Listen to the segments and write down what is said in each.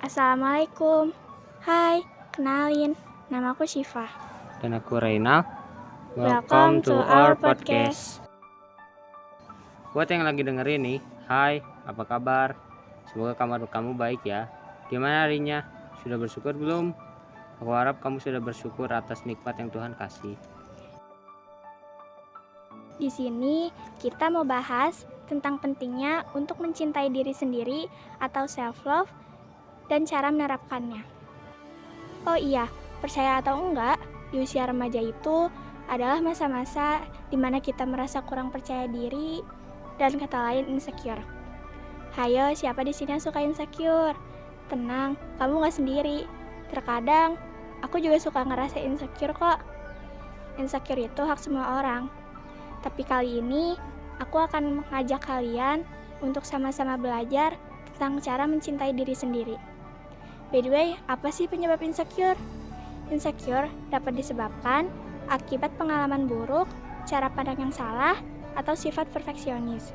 Assalamualaikum. Hai, kenalin, namaku Syifa. Dan aku Reynal. Welcome to our podcast. Buat yang lagi dengerin nih, hai, apa kabar? Semoga kabar kamu baik ya. Gimana harinya? Sudah bersyukur belum? Aku harap kamu sudah bersyukur atas nikmat yang Tuhan kasih. Di sini kita mau bahas tentang pentingnya untuk mencintai diri sendiri atau self-love dan cara menerapkannya. Oh iya, percaya atau enggak, di usia remaja itu adalah masa-masa di mana kita merasa kurang percaya diri dan kata lain insecure. Hayo, siapa di sini yang suka insecure? Tenang, kamu gak sendiri. Terkadang, aku juga suka ngerasa insecure kok. Insecure itu hak semua orang. Tapi kali ini, aku akan mengajak kalian untuk sama-sama belajar tentang cara mencintai diri sendiri. By the way, apa sih penyebab insecure? Insecure dapat disebabkan akibat pengalaman buruk, cara pandang yang salah, atau sifat perfeksionis.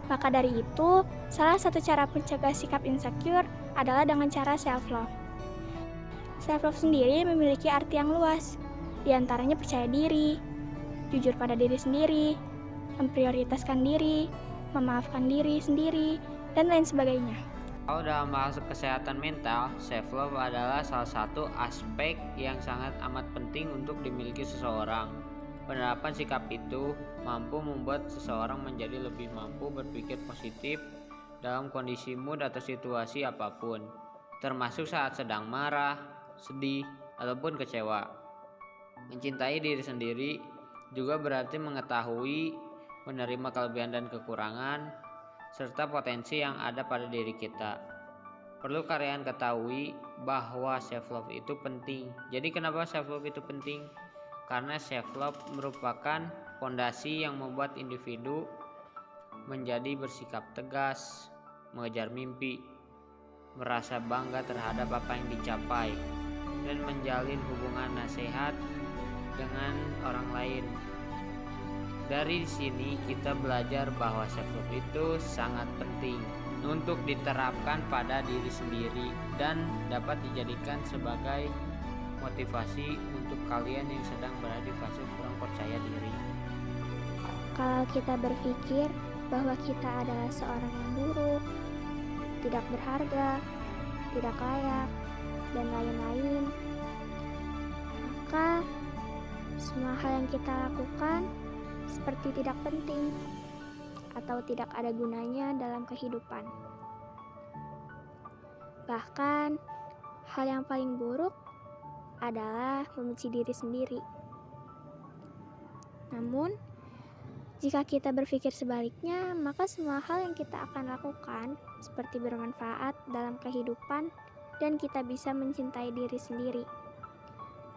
Maka dari itu, salah satu cara mencegah sikap insecure adalah dengan cara self-love. Self-love sendiri memiliki arti yang luas, di antaranya percaya diri, jujur pada diri sendiri, memprioritaskan diri, memaafkan diri sendiri, dan lain sebagainya. Kalau dalam masuk kesehatan mental, self-love adalah salah satu aspek yang sangat amat penting untuk dimiliki seseorang. Penerapan sikap itu mampu membuat seseorang menjadi lebih mampu berpikir positif dalam kondisi mood atau situasi apapun, termasuk saat sedang marah, sedih, ataupun kecewa. Mencintai diri sendiri juga berarti mengetahui, menerima kelebihan dan kekurangan, serta potensi yang ada pada diri kita. Perlu kalian ketahui bahwa self-love itu penting. Jadi kenapa self-love itu penting? Karena self-love merupakan fondasi yang membuat individu menjadi bersikap tegas, mengejar mimpi, merasa bangga terhadap apa yang dicapai, dan menjalin hubungan nasihat dengan orang lain. Dari sini kita belajar bahwa self-love itu sangat penting untuk diterapkan pada diri sendiri dan dapat dijadikan sebagai motivasi untuk kalian yang sedang berada di fase kurang percaya diri. Kalau kita berpikir bahwa kita adalah seorang yang buruk, tidak berharga, tidak layak, dan lain-lain, maka semua hal yang kita lakukan seperti tidak penting atau tidak ada gunanya dalam kehidupan. Bahkan, hal yang paling buruk adalah membenci diri sendiri. Namun, jika kita berpikir sebaliknya, maka semua hal yang kita akan lakukan seperti bermanfaat dalam kehidupan dan kita bisa mencintai diri sendiri.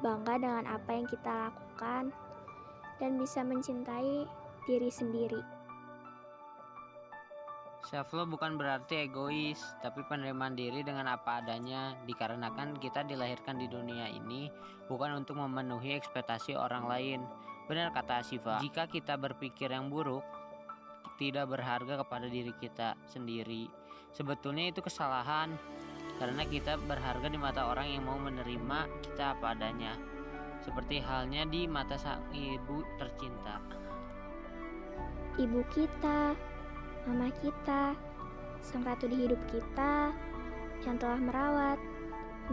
Bangga dengan apa yang kita lakukan dan bisa mencintai diri sendiri. Self-love bukan berarti egois, tapi penerimaan diri dengan apa adanya, dikarenakan kita dilahirkan di dunia ini bukan untuk memenuhi ekspektasi orang lain. Benar kata Syifa, jika kita berpikir yang buruk, tidak berharga kepada diri kita sendiri. Sebetulnya itu kesalahan, karena kita berharga di mata orang yang mau menerima kita apa adanya. Seperti halnya di mata sang ibu tercinta. Ibu kita, mama kita, sang ratu di hidup kita yang telah merawat,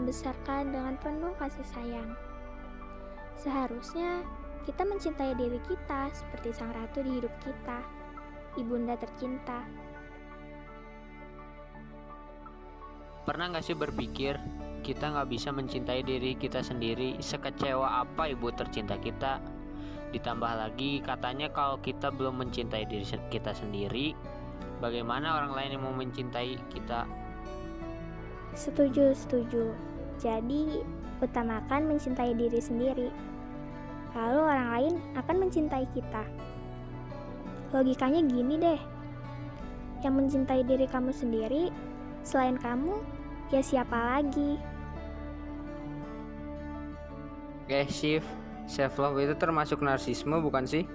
membesarkan dengan penuh kasih sayang. Seharusnya kita mencintai diri kita seperti sang ratu di hidup kita, ibunda tercinta. Pernah gak sih berpikir kita gak bisa mencintai diri kita sendiri, sekecewa apa ibu tercinta kita? Ditambah lagi katanya kalau kita belum mencintai diri kita sendiri, bagaimana orang lain yang mau mencintai kita? Setuju. Jadi, utamakan mencintai diri sendiri. Lalu orang lain akan mencintai kita. Logikanya gini deh. Yang mencintai diri kamu sendiri, selain kamu, ya siapa lagi? Shift, self-love itu termasuk narsisme bukan sih?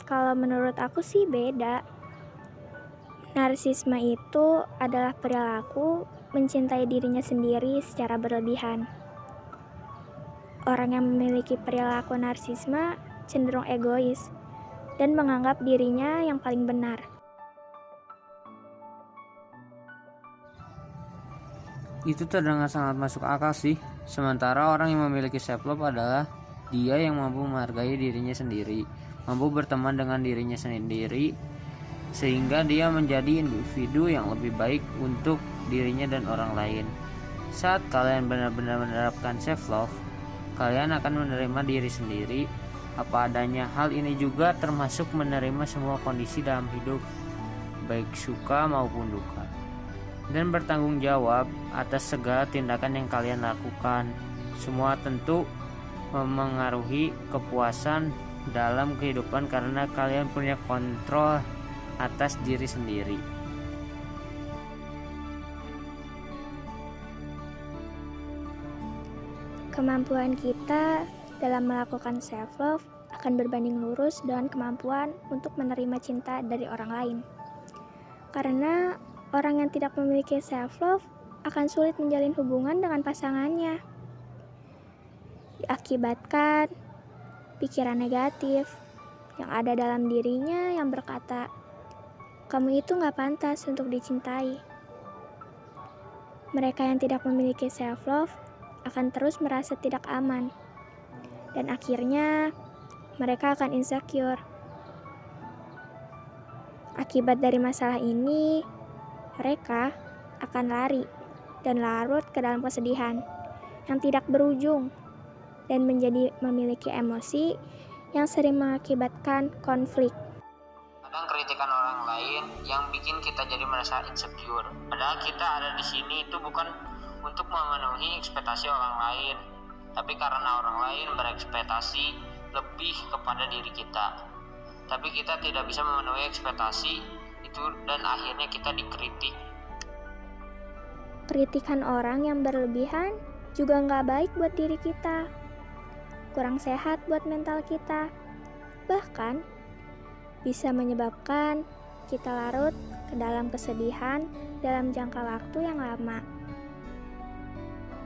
Kalau menurut aku sih beda. Narsisme itu adalah perilaku mencintai dirinya sendiri secara berlebihan. Orang yang memiliki perilaku narsisme cenderung egois dan menganggap dirinya yang paling benar. Itu terdengar sangat masuk akal sih. Sementara orang yang memiliki self-love adalah dia yang mampu menghargai dirinya sendiri, mampu berteman dengan dirinya sendiri, sehingga dia menjadi individu yang lebih baik untuk dirinya dan orang lain. Saat kalian benar-benar menerapkan self-love, kalian akan menerima diri sendiri apa adanya. Hal ini juga termasuk menerima semua kondisi dalam hidup, baik suka maupun duka, dan bertanggung jawab atas segala tindakan yang kalian lakukan. Semua tentu memengaruhi kepuasan dalam kehidupan karena kalian punya kontrol atas diri sendiri. Kemampuan kita dalam melakukan self-love akan berbanding lurus dengan kemampuan untuk menerima cinta dari orang lain. Karena orang yang tidak memiliki self-love akan sulit menjalin hubungan dengan pasangannya. Diakibatkan pikiran negatif yang ada dalam dirinya yang berkata, "Kamu itu gak pantas untuk dicintai." Mereka yang tidak memiliki self-love akan terus merasa tidak aman, dan akhirnya mereka akan insecure. Akibat dari masalah ini, mereka akan lari dan larut ke dalam kesedihan yang tidak berujung dan menjadi memiliki emosi yang sering mengakibatkan konflik. Kadang kritikan orang lain yang bikin kita jadi merasa insecure. Padahal kita ada di sini itu bukan untuk memenuhi ekspektasi orang lain, tapi karena orang lain berekspektasi lebih kepada diri kita. Tapi kita tidak bisa memenuhi ekspektasi itu dan akhirnya kita dikritik. Kritikan orang yang berlebihan juga nggak baik buat diri kita, kurang sehat buat mental kita, bahkan bisa menyebabkan kita larut ke dalam kesedihan dalam jangka waktu yang lama.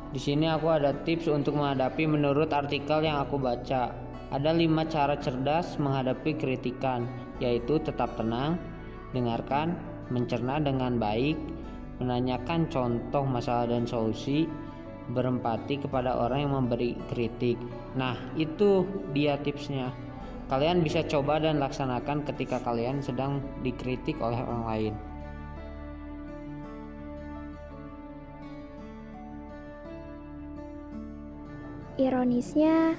Di sini aku ada tips untuk menghadapi menurut artikel yang aku baca. Ada 5 cara cerdas menghadapi kritikan, yaitu tetap tenang, dengarkan, mencerna dengan baik, menanyakan contoh masalah dan solusi, berempati kepada orang yang memberi kritik. Nah, itu dia tipsnya. Kalian bisa coba dan laksanakan ketika kalian sedang dikritik oleh orang lain. Ironisnya,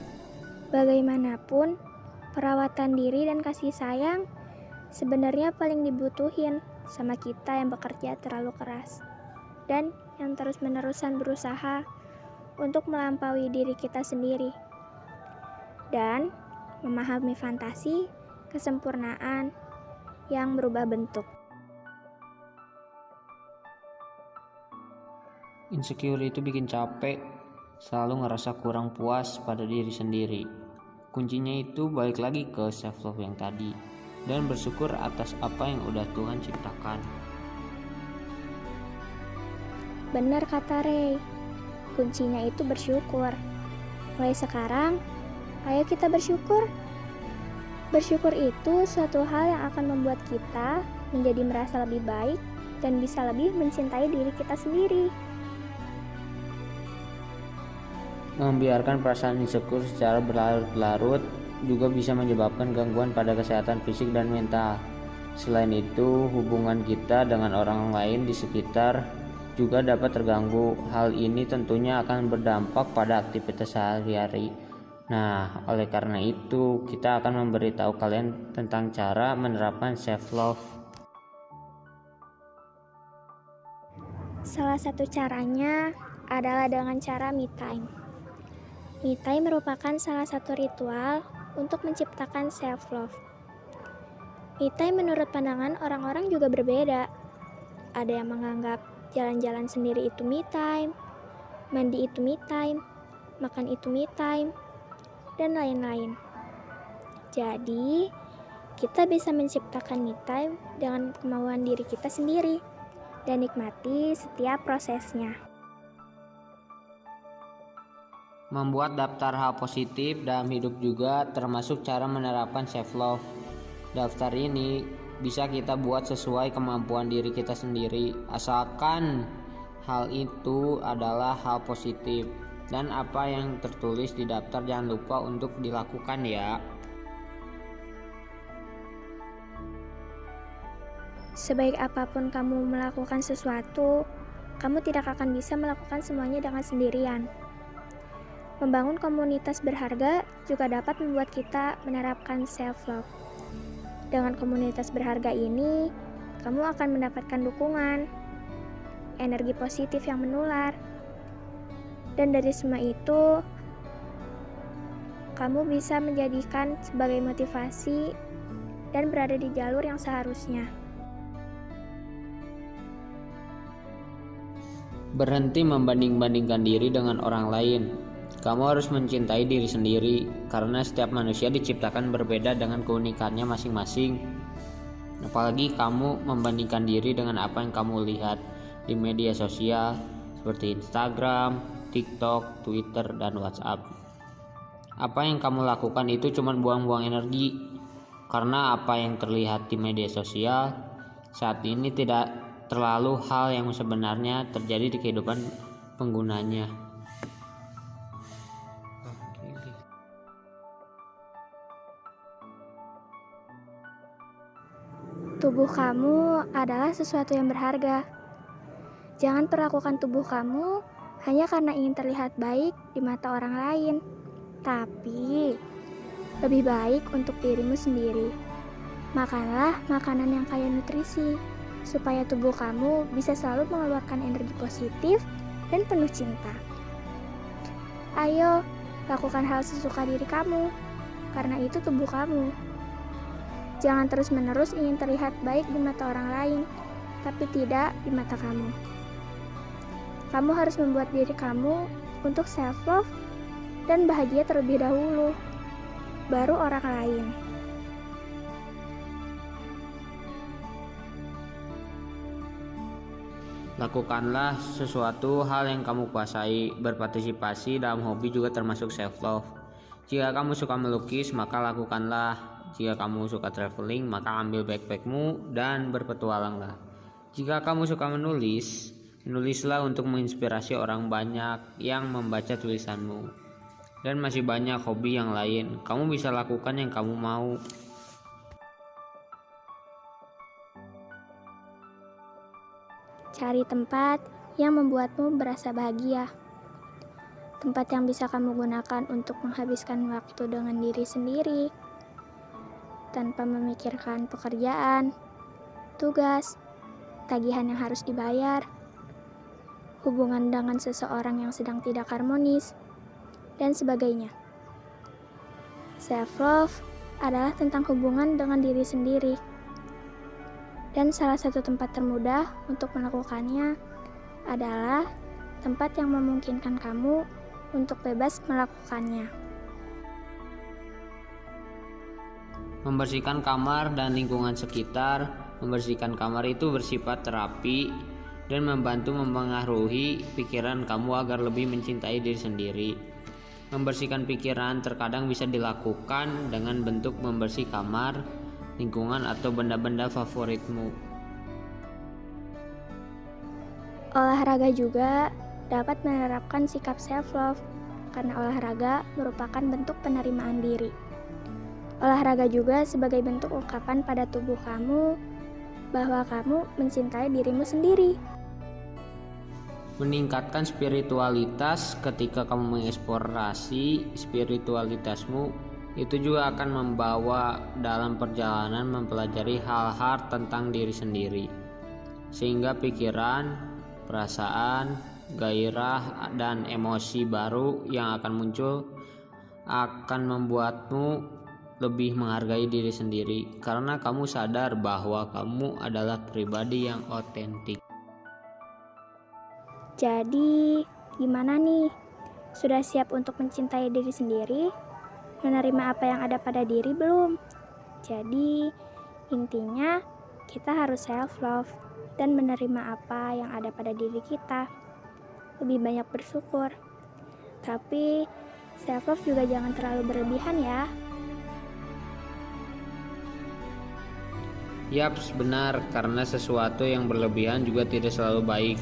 bagaimanapun, perawatan diri dan kasih sayang sebenarnya paling dibutuhin sama kita yang bekerja terlalu keras dan yang terus-menerusan berusaha untuk melampaui diri kita sendiri dan memahami fantasi kesempurnaan yang berubah bentuk. Insecure itu bikin capek, selalu ngerasa kurang puas pada diri sendiri. Kuncinya itu balik lagi ke self love yang tadi dan bersyukur atas apa yang udah Tuhan ciptakan. Benar kata Ray, kuncinya itu bersyukur. Mulai sekarang, ayo kita bersyukur. Bersyukur itu suatu hal yang akan membuat kita menjadi merasa lebih baik dan bisa lebih mencintai diri kita sendiri. Membiarkan perasaan insecure secara berlarut-larut juga bisa menyebabkan gangguan pada kesehatan fisik dan mental. Selain itu, hubungan kita dengan orang lain di sekitar juga dapat terganggu. Hal ini tentunya akan berdampak pada aktivitas sehari-hari. Nah, oleh karena itu, kita akan memberitahu kalian tentang cara menerapkan self-love. Salah satu caranya adalah dengan cara me time. Me time merupakan salah satu ritual untuk menciptakan self-love. Me time menurut pandangan orang-orang juga berbeda. Ada yang menganggap jalan-jalan sendiri itu me time, mandi itu me time, makan itu me time, dan lain-lain. Jadi, kita bisa menciptakan me time dengan kemauan diri kita sendiri dan nikmati setiap prosesnya. Membuat daftar hal positif dalam hidup juga termasuk cara menerapkan self-love. Daftar ini bisa kita buat sesuai kemampuan diri kita sendiri, asalkan hal itu adalah hal positif. Dan apa yang tertulis di daftar jangan lupa untuk dilakukan ya. Sebaik apapun kamu melakukan sesuatu, kamu tidak akan bisa melakukan semuanya dengan sendirian. Membangun komunitas berharga juga dapat membuat kita menerapkan self-love. Dengan komunitas berharga ini, kamu akan mendapatkan dukungan, energi positif yang menular. Dan dari semua itu, kamu bisa menjadikan sebagai motivasi dan berada di jalur yang seharusnya. Berhenti membanding-bandingkan diri dengan orang lain. Kamu harus mencintai diri sendiri, karena setiap manusia diciptakan berbeda dengan keunikannya masing-masing. Apalagi kamu membandingkan diri dengan apa yang kamu lihat di media sosial seperti Instagram, TikTok, Twitter, dan WhatsApp. Apa yang kamu lakukan itu cuma buang-buang energi, karena apa yang terlihat di media sosial saat ini tidak terlalu hal yang sebenarnya terjadi di kehidupan penggunanya. Tubuh kamu adalah sesuatu yang berharga. Jangan perlakukan tubuh kamu hanya karena ingin terlihat baik di mata orang lain, tapi lebih baik untuk dirimu sendiri. Makanlah makanan yang kaya nutrisi, supaya tubuh kamu bisa selalu mengeluarkan energi positif dan penuh cinta. Ayo, lakukan hal sesuka diri kamu, karena itu tubuh kamu. Jangan terus-menerus ingin terlihat baik di mata orang lain, tapi tidak di mata kamu. Kamu harus membuat diri kamu untuk self-love dan bahagia terlebih dahulu, baru orang lain. Lakukanlah sesuatu hal yang kamu kuasai. Berpartisipasi dalam hobi juga termasuk self-love. Jika kamu suka melukis, maka lakukanlah. Jika kamu suka traveling, maka ambil backpackmu dan berpetualanglah. Jika kamu suka menulis, menulislah untuk menginspirasi orang banyak yang membaca tulisanmu. Dan masih banyak hobi yang lain. Kamu bisa lakukan yang kamu mau. Cari tempat yang membuatmu berasa bahagia. Tempat yang bisa kamu gunakan untuk menghabiskan waktu dengan diri sendiri, tanpa memikirkan pekerjaan, tugas, tagihan yang harus dibayar, hubungan dengan seseorang yang sedang tidak harmonis, dan sebagainya. Self-love adalah tentang hubungan dengan diri sendiri. Dan salah satu tempat termudah untuk melakukannya adalah tempat yang memungkinkan kamu untuk bebas melakukannya. Membersihkan kamar dan lingkungan sekitar. Membersihkan kamar itu bersifat terapi dan membantu mempengaruhi pikiran kamu agar lebih mencintai diri sendiri. Membersihkan pikiran terkadang bisa dilakukan dengan bentuk membersih kamar, lingkungan, atau benda-benda favoritmu. Olahraga juga dapat menerapkan sikap self-love, karena olahraga merupakan bentuk penerimaan diri. Olahraga juga sebagai bentuk ungkapan pada tubuh kamu bahwa kamu mencintai dirimu sendiri. Meningkatkan spiritualitas. Ketika kamu mengeksplorasi spiritualitasmu, itu juga akan membawa dalam perjalanan mempelajari hal-hal tentang diri sendiri, sehingga pikiran, perasaan, gairah, dan emosi baru yang akan muncul akan membuatmu lebih menghargai diri sendiri, karena kamu sadar bahwa kamu adalah pribadi yang otentik. Jadi, gimana nih? Sudah siap untuk mencintai diri sendiri? Menerima apa yang ada pada diri belum? Jadi, intinya kita harus self-love dan menerima apa yang ada pada diri kita. Lebih banyak bersyukur. Tapi, self-love juga jangan terlalu berlebihan ya. Yaps, benar, karena sesuatu yang berlebihan juga tidak selalu baik.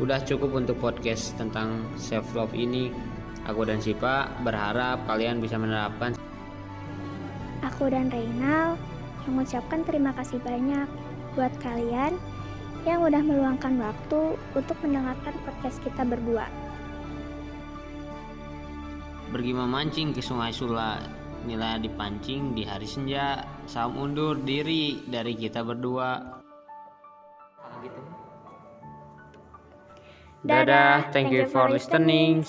Udah cukup untuk podcast tentang self-love ini. Aku dan Sipa berharap kalian bisa menerapkan. Aku dan Reynal mengucapkan terima kasih banyak buat kalian yang udah meluangkan waktu untuk mendengarkan podcast kita berdua. Pergi memancing ke Sungai Sula, nilai dipancing di hari senja. Salam undur diri dari kita berdua. Dadah, thank you for listening.